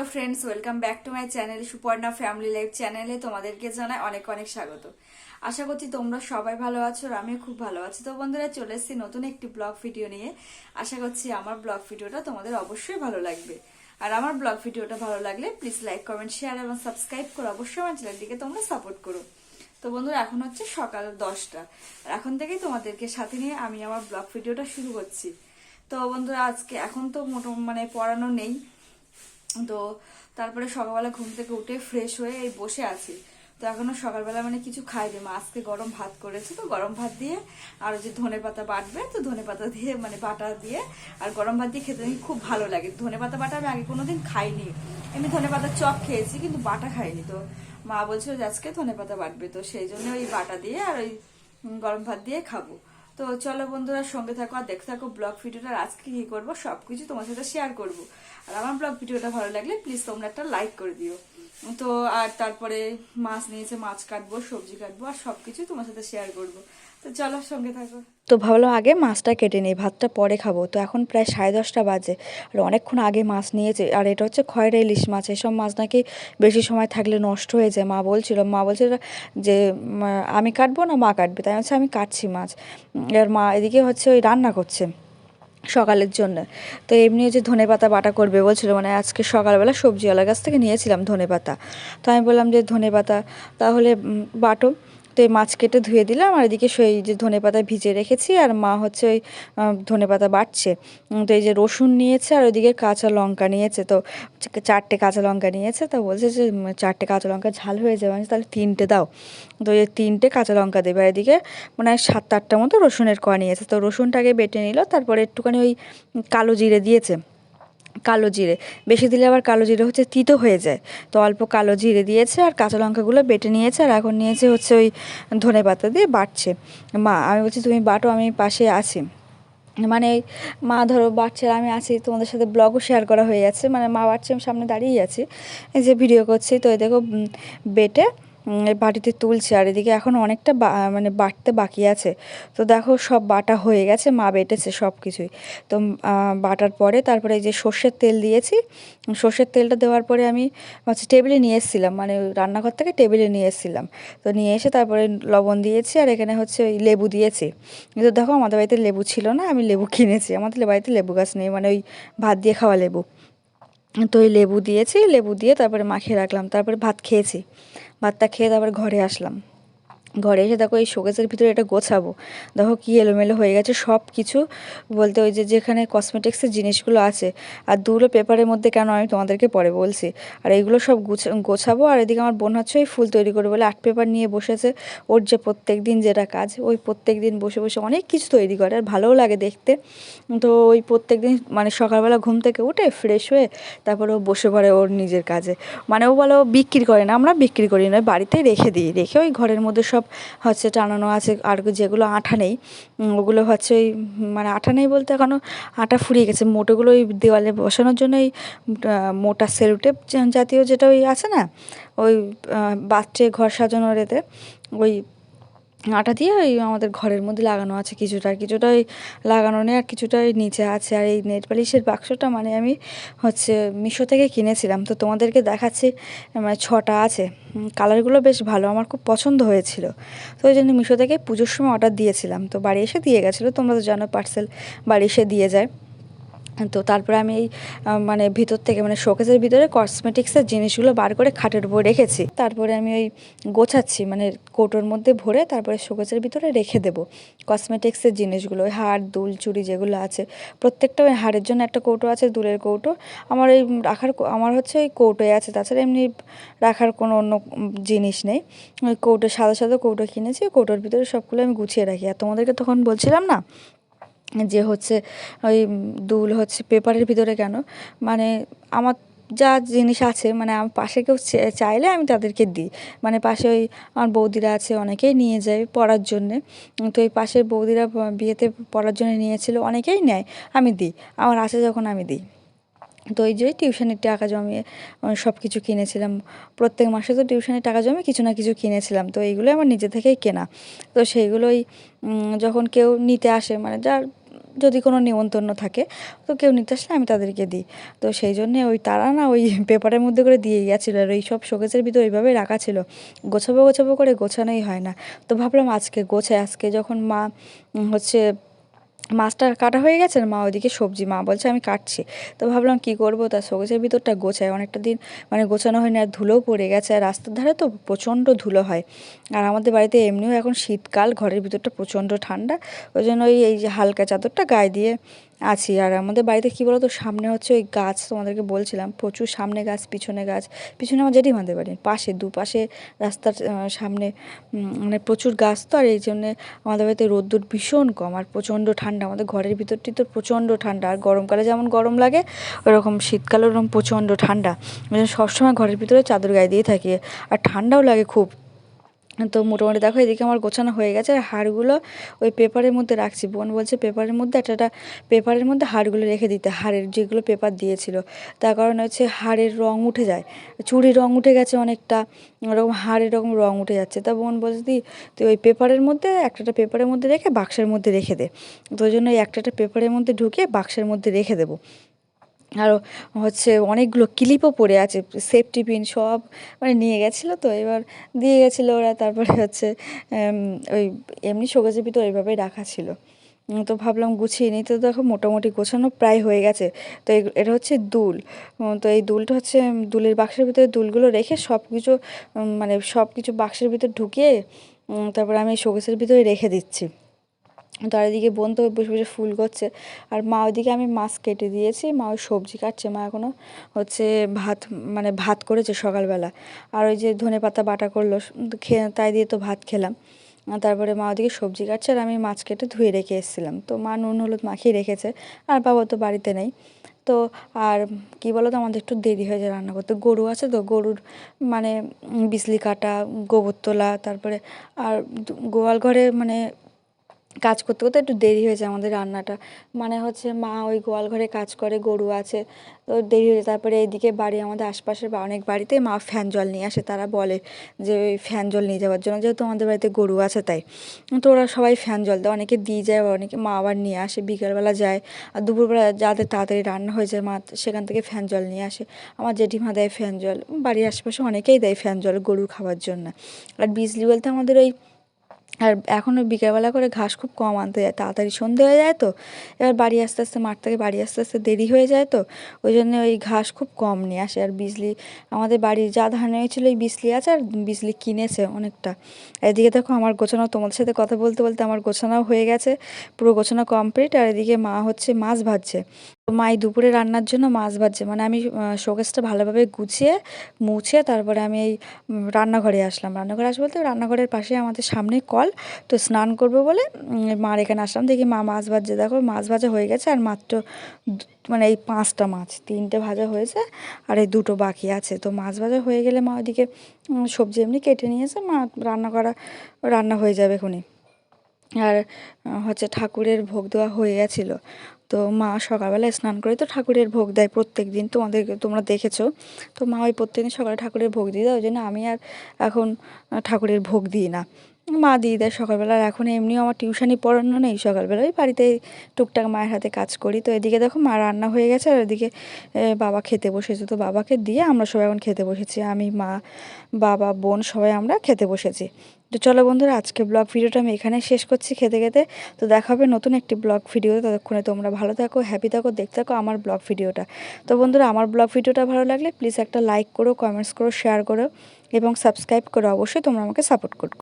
Hello friends, welcome back to my channel Suparna family life চ্যানেলে তোমাদেরকে জানাই অনেক অনেক স্বাগত। আশা করছি তোমরা সবাই ভালো আছো আর আমিও খুব ভালো আছি। তো বন্ধুরা, চলে এসেছি নতুন একটি ব্লগ ভিডিও নিয়ে। আশা করছি আমার ব্লগ ভিডিওটা তোমাদের অবশ্যই ভালো লাগবে। আর আমার ব্লগ ভিডিওটা ভালো লাগলে প্লিজ লাইক, কমেন্ট, শেয়ার এবং সাবস্ক্রাইব করো। অবশ্যই আমার চ্যানেলটিকে তোমরা সাপোর্ট করো। তো বন্ধুরা, এখন হচ্ছে সকাল 10টা আর এখন থেকেই তোমাদেরকে সাথে নিয়ে আমি আমার ব্লগ ভিডিওটা শুরু করছি। তো বন্ধুরা, আজকে এখন তো পড়ানো নেই। তো তারপরে সকালবেলা ঘুম থেকে উঠে ফ্রেশ হয়ে এই বসে আছি। তো এখনো সকালবেলা কিছু খাইনি। মা আজকে গরম ভাত করেছে, তো গরম ভাত দিয়ে আর যে ধনে পাতা বাটবে, তো ধনে পাতা দিয়ে বাটা দিয়ে আর গরম ভাত দিয়ে খেতে নাকি খুব ভালো লাগে। ধনে পাতা বাটা আমি আগে কোনোদিন খাইনি। এমনি ধনে পাতার চপ খেয়েছি, কিন্তু বাটা খাইনি। তো মা বলছিল যে আজকে ধনে পাতা বাটবে, তো সেই জন্য ওই বাটা দিয়ে আর ওই গরম ভাত দিয়ে খাবো। তো চলো বন্ধুরা, সঙ্গে থাকো আর দেখতে থাকো ব্লগ ভিডিওটা। আজকে কি করবো সবকিছু তোমার সাথে শেয়ার করব। আর আমার ব্লগ ভিডিওটা ভালো লাগলে প্লিজ তোমরা একটা লাইক করে দিও। তো আর তারপরে মাছ নিয়েছে, মাছ কাটবো, সবজি কাটবো আর সবকিছু তোমার সাথে শেয়ার করব। তো চলো সঙ্গে থাকো। তো ভাবলাম আগে মাছটা কেটে নিই, ভাতটা পরে খাবো। তো এখন প্রায় 10:30 বাজে আর অনেকক্ষণ আগে মাছ নিয়েছে। আর এটা হচ্ছে খয়রা ইলিশ মাছ। এসব মাছ নাকি বেশি সময় থাকলে নষ্ট হয়ে যায়। মা বলছিল যে আমি কাটবো না মা কাটবে, তাই হচ্ছে আমি কাটছি মাছ। আর মা এদিকে হচ্ছে ওই রান্না করছে সকালের জন্য। তো এমনি যে ধনেপাতা বাটা করবে বলছিল, আজকে সকালবেলা সবজিওয়ালার কাছ থেকে নিয়েছিলাম ধনেপাতা। তো আমি বললাম যে ধনেপাতা তাহলে বাটো। তো এই মাছ কেটে ধুয়ে দিলাম আর এদিকে সেই যে ধনেপাতা ভিজে রেখেছি আর মা হচ্ছে ওই ধনেপাতা বাটছে। তো এই যে রসুন নিয়েছে আর ওইদিকে কাঁচা লঙ্কা নিয়েছে। তো 4টে কাঁচা লঙ্কা নিয়েছে। তো বলছে যে 4টে কাঁচা লঙ্কা ঝাল হয়ে যাবে, তাহলে 3টে দাও। তো এই 3টে কাঁচা লঙ্কা দেবে। আর এদিকে 7-8টা মতো রসুনের কোয়া নিয়েছে। তো রসুনটাকে বেটে নিল, তারপরে একটুখানি ওই কালো জিরে দিয়েছে। কালো জিরে বেশি দিলে আবার কালো জিরে হচ্ছে তিতো হয়ে যায়। তো অল্প কালো জিরে দিয়েছে আর কাঁচা লঙ্কাগুলো বেটে নিয়েছে। আর এখন নিয়েছে হচ্ছে ওই ধনেপাতা দিয়ে বাটছে। মা, আমি বলছি তুমি বাটো, আমি পাশে আছি। ওই মা ধরো বাটছে আর আমি আছি, তোমাদের সাথে ব্লগও শেয়ার করা হয়ে যাচ্ছে। মা বাটছে, আমি সামনে দাঁড়িয়েই আছি, এই যে ভিডিও করছি। তো এই দেখো বেটে এই বাটিতে তুলছে। আর এদিকে এখন অনেকটা বাটতে বাকি আছে। তো দেখো সব বাটা হয়ে গেছে, মা বেটেছে সব কিছুই। তো বাটার পরে তারপরে এই যে সর্ষের তেল দিয়েছি। সর্ষের তেলটা দেওয়ার পরে আমি হচ্ছে টেবিলে নিয়ে এসেছিলাম, রান্নাঘর থেকে টেবিলে নিয়ে এসেছিলাম। তো নিয়ে এসে তারপরে লবণ দিয়েছি আর এখানে হচ্ছে ওই লেবু দিয়েছি। কিন্তু দেখো আমাদের বাড়িতে লেবু ছিল না, আমি লেবু কিনেছি। আমাদের বাড়িতে লেবু গাছ নেই, ওই ভাত দিয়ে খাওয়া লেবু। তো ওই লেবু দিয়েছি, লেবু দিয়ে তারপরে মাখিয়ে রাখলাম। তারপরে ভাত খেয়েছি। ভাতটা খেয়ে তারপরে ঘরে আসলাম। ঘরে এসে দেখো এই শোকেসের ভিতরে এটা গোছাবো। দেখো কি এলোমেলো হয়ে গেছে সব কিছু। বলতে ওই যে যেখানে কসমেটিক্সের জিনিসগুলো আছে আর দুটো পেপারের মধ্যে কেন আমি তোমাদেরকে পরে বলছি। আর এইগুলো সব গোছাবো। আর এদিকে আমার বোন হচ্ছে ওই ফুল তৈরি করে বলে আর্ট পেপার নিয়ে বসেছে। ওর যে প্রত্যেক দিন যেটা কাজ, ওই প্রত্যেক দিন বসে বসে অনেক কিছু তৈরি করে আর ভালোও লাগে দেখতে। তো ওই প্রত্যেক দিন সকালবেলা ঘুম থেকে উঠে ফ্রেশ হয়ে তারপরে ও বসে পড়ে ওর নিজের কাজে। ও বলে ও বিক্রি করে না, আমরা বিক্রি করি না, বাড়িতেই রেখে দিই। রেখে ওই ঘরের মধ্যে সব হচ্ছে টানানো আছে। আর যেগুলো আঠা নেই ওগুলো হচ্ছে ওই আঠা নেই বলতে এখনও আঠা ফুরিয়ে গেছে। মোটোগুলো ওই দেওয়ালে বসানোর জন্য ওই মোটা সেলোটেপ জাতীয় যেটা ওই আছে না, ওই বাচ্চা ঘর সাজানোর এতে ওই আটা দিয়ে ওই আমাদের ঘরের মধ্যে লাগানো আছে। কিছুটা কিছুটা ওই লাগানো নেই আর কিছুটা ওই নিচে আছে। আর এই নেট পালিশের বাক্সটা আমি হচ্ছে মিশো থেকে কিনেছিলাম। তো তোমাদেরকে দেখাচ্ছি, 6টা আছে। কালারগুলো বেশ ভালো, আমার খুব পছন্দ হয়েছিল। তো ওই জন্য মিশো থেকে পুজোর সময় অর্ডার দিয়েছিলাম। তো বাড়ি এসে দিয়ে গেছিলো, তোমরা তো জানো পার্সেল বাড়ি এসে দিয়ে যায়। তো তারপরে আমি এই ভিতর থেকে শোকেসের ভিতরে কসমেটিক্সের জিনিসগুলো বার করে খাটের উপর রেখেছি। তারপরে আমি ওই গোছাচ্ছি, কৌটোর মধ্যে ভরে তারপরে শোকেসের ভিতরে রেখে দেবো কসমেটিক্সের জিনিসগুলো। ওই হার, দুল, চুড়ি যেগুলো আছে প্রত্যেকটা। ওই হারের জন্য একটা কৌটো আছে, দুলের কৌটো। আমার হচ্ছে ওই কৌটোই আছে, তাছাড়া এমনি রাখার কোনো অন্য জিনিস নেই। ওই কৌটো, সাদা সাদা কৌটো কিনেছি, কৌটোর ভিতরে সবগুলো আমি গুছিয়ে রাখি। আর তোমাদেরকে তখন বলছিলাম না যে হচ্ছে ওই দুল হচ্ছে পেপারের ভিতরে কেন, আমার যা জিনিস আছে আমার পাশে কেউ চাইলে আমি তাদেরকে দিই। পাশে ওই আমার বৌদিরা আছে, অনেকেই নিয়ে যায় পড়ার জন্যে। তো এই পাশের বৌদিরা বিয়েতে পড়ার জন্য নিয়েছিল, অনেকেই নেয়, আমি দিই। আমার আছে যখন আমি দিই। তো এই যে টিউশনির টাকা জমিয়ে সব কিছু কিনেছিলাম। প্রত্যেক মাসে তো টিউশনির টাকা জমিয়ে কিছু না কিছু কিনেছিলাম। তো এইগুলো আমার নিজে থেকেই কেনা। তো সেইগুলোই যখন কেউ নিতে আসে, যার যদি কোনো নিমন্ত্রণ থাকে তো কেউ নিতে আসলে আমি তাদেরকে দিই। তো সেই জন্যে ওই তারা না ওই পেপারের মধ্যে করে দিয়ে গেছিলো, আর এই সব শোকেসের ভিতর ওইভাবেই রাখা ছিল, গোছাবো গোছাবো করে গোছানোই হয় না। তো ভাবলাম আজকে গোছাই, আজকে যখন মা হচ্ছে মাছটা কাটা হয়ে গেছে, মা ওইদিকে সবজি, মা বলছে আমি কাটছি। তো ভাবলাম কি করব, তার শোকেসের ভিতরটা গোছায়, অনেকটা দিন মানে গোছানো হয়নি, আর ধুলোও পড়ে গেছে, আর রাস্তার ধারে তো প্রচণ্ড ধুলো হয়। আর আমাদের বাড়িতে এমনিও এখন শীতকাল, ঘরের ভিতরটা প্রচণ্ড ঠান্ডা, ওই জন্য এই যে হালকা চাদরটা গায়ে দিয়ে আছি। আর আমাদের বাড়িতে কী বলো তো, সামনে হচ্ছে ওই গাছ, তোমাদেরকে বলছিলাম প্রচুর সামনে গাছ পিছনে গাছ, পিছনে আমার জেঠিমাদের বাড়ি, পাশে দুপাশে রাস্তার সামনে মানে প্রচুর গাছ, তো আর এই জন্যে আমাদের বাড়িতে রোদ্দুর ভীষণ কম, আর প্রচণ্ড ঠান্ডা, আমাদের ঘরের ভিতরটি তো প্রচণ্ড ঠান্ডা, আর গরমকালে যেমন গরম লাগে ওরকম শীতকালে ওরকম প্রচণ্ড ঠান্ডা, ওই জন্য সবসময় ঘরের ভিতরে চাদর গায়ে দিয়ে থাকি, আর ঠান্ডাও লাগে খুব। তো মোটামুটি দেখো এদিকে আমার গোছানো হয়ে গেছে, আর হাড়গুলো ওই পেপারের মধ্যে রাখছি, বোন বলছে পেপারের মধ্যে একটা পেপারের মধ্যে হাড়গুলো রেখে দিতে, হাড়ের যেগুলো পেপার দিয়েছিল, তার কারণ হচ্ছে হাড়ের রং উঠে যায়, চুড়ির রং উঠে গেছে অনেকটা, ওরকম হাড়ের এরকম রং উঠে যাচ্ছে। তা বোন বলছে দি তুই ওই পেপারের মধ্যে একটা পেপারের মধ্যে রেখে বাক্সের মধ্যে রেখে দে, তো ওই জন্য ওই একটা পেপারের মধ্যে ঢুকিয়ে বাক্সের মধ্যে রেখে দেবো। আরও হচ্ছে অনেকগুলো ক্লিপও পড়ে আছে, সেফটি পিন সব মানে নিয়ে গেছিলো, তো এবার দিয়ে গেছিলো ওরা, তারপরে হচ্ছে ওই এমনি শোকেসের ভিতর ওইভাবেই রাখা ছিল। তো ভাবলাম গুছিয়ে নিই, তো দেখো মোটামুটি গোছানো প্রায় হয়ে গেছে। তো এটা হচ্ছে দুল, তো এই দুলটা হচ্ছে দুলের বাক্সের ভিতরে দুলগুলো রেখে সব কিছু মানে সব কিছু বাক্সের ভিতর ঢুকিয়ে তারপরে আমি শোকেসের ভিতরে রেখে দিচ্ছি। তো আর এদিকে বোন তো বসে বসে ফুল করছে, আর মা ওইদিকে আমি মাছ কেটে দিয়েছি, মা ওই সবজি কাটছে, মা এখনও হচ্ছে ভাত মানে ভাত করেছে সকালবেলা, আর ওই যে ধনেপাতা বাটা করলো খেয়ে, তাই দিয়ে তো ভাত খেলাম। তারপরে মা ওদিকে সবজি কাটছে, আর আমি মাছ কেটে ধুয়ে রেখে এসেছিলাম, তো মা নুন হলুদ মাখিয়ে রেখেছে, আর বাবা তো বাড়িতে নেই। তো আর কি বলো তো, আমাদের একটু দেরি হয়ে যায় রান্না করতে, গরু আছে তো, গরুর মানে বিচলি কাটা, গোবর তোলা, তারপরে আর গোয়াল ঘরে মানে কাজ করতে করতে একটু দেরি হয়ে যায় আমাদের রান্নাটা, মানে হচ্ছে মা ওই গোয়াল ঘরে কাজ করে, গরু আছে, তো দেরি হয়ে যায়। তারপরে এইদিকে বাড়ি আমাদের আশপাশের অনেক বাড়িতে মা ফ্যান জল নিয়ে আসে, তারা বলে যে ওই ফ্যান জল নিয়ে যাওয়ার জন্য, যেহেতু আমাদের বাড়িতে গরু আছে তাই। তো ওরা সবাই ফ্যান জল দেয়, অনেকে দিয়ে যায়, অনেকে মা আবার নিয়ে আসে, বিকেলবেলা যায়, আর দুপুরবেলা যাদের তাড়াতাড়ি রান্না হয়ে যায় মা সেখান থেকে ফ্যান জল নিয়ে আসে, আমার জেঠিমা দেয় ফ্যান জল, বাড়ির আশেপাশে অনেকেই দেয় ফ্যান জল গরুর খাওয়ার জন্য। আর বিজলি বলতে আমাদের ওই, আর এখনও বিকেলবেলা করে ঘাস খুব কম আনতে যায়, তাড়াতাড়ি সন্ধে হয়ে যায়, তো এবার বাড়ি আস্তে আস্তে মাঠ থেকে বাড়ি আস্তে আস্তে দেরি হয়ে যায়, তো ওই জন্য ওই ঘাস খুব কম নিয়ে আসে। আর বিজলি আমাদের বাড়ির যা ধান হয়েছিল ওই বিজলি আছে, আর বিজলি কিনেছে অনেকটা। এদিকে দেখো আমার গোছানো, তোমাদের সাথে কথা বলতে বলতে আমার গোছানোও হয়ে গেছে, পুরো গোছানো কমপ্লিট। আর এদিকে মা হচ্ছে মাছ ভাজছে, তো মাই দুপুরে রান্নার জন্য মাছ ভাজছে, মানে আমি শোকেসটা ভালোভাবে গুছিয়ে মুছে তারপরে আমি এই রান্নাঘরে আসলাম, রান্নাঘরে আসবো বলতে রান্নাঘরের পাশে আমাদের সামনে কল, তো স্নান করবো বলে মার এখানে আসলাম, দেখি মা মাছ ভাজছে, দেখো মাছ ভাজা হয়ে গেছে, আর মাত্র মানে এই 5টা মাছ, 3টে ভাজা হয়েছে আর এই 2টো বাকি আছে। তো মাছ ভাজা হয়ে গেলে মা ওইদিকে সবজি এমনি কেটে নিয়েছে, মা রান্না হয়ে যাবে এখনই। আর হচ্ছে ঠাকুরের ভোগ দেওয়া হয়ে গেছিলো, তো মা সকালবেলায় স্নান করে তো ঠাকুরের ভোগ দেয় প্রত্যেক দিন, তোমরা দেখেছো, তো মা ওই প্রত্যেকদিন সকালে ঠাকুরের ভোগ দিয়ে দেয়, ওই জন্য আমি আর এখন ঠাকুরের ভোগ দিই না, মা দিয়ে দেয় সকালবেলা। আর এখন এমনিও আমার টিউশনি পড়ানো নেই, সকালবেলা ওই বাড়িতে টুকটাক মায়ের হাতে কাজ করি। তো এদিকে দেখো মা রান্না হয়ে গেছে, আর এদিকে বাবা খেতে বসেছে, তো বাবাকে দিয়ে আমরা সবাই এখন খেতে বসেছি, আমি মা বাবা বোন সবাই আমরা খেতে বসেছি। তো চলো বন্ধুরা, আজকে ব্লগ ভিডিওটা আমি এখানে শেষ করছি খেতে খেতে, তো দেখা হবে নতুন একটি ব্লগ ভিডিও, ততক্ষণে তোমরা ভালো থাকো, হ্যাপি থাকো, দেখতে থাকো আমার ব্লগ ভিডিওটা। তো বন্ধুরা, আমার ব্লগ ভিডিওটা ভালো লাগলে প্লিজ একটা লাইক করো, কমেন্টস করো, শেয়ার করো এবং সাবস্ক্রাইব করো, অবশ্যই তোমরা আমাকে সাপোর্ট করো।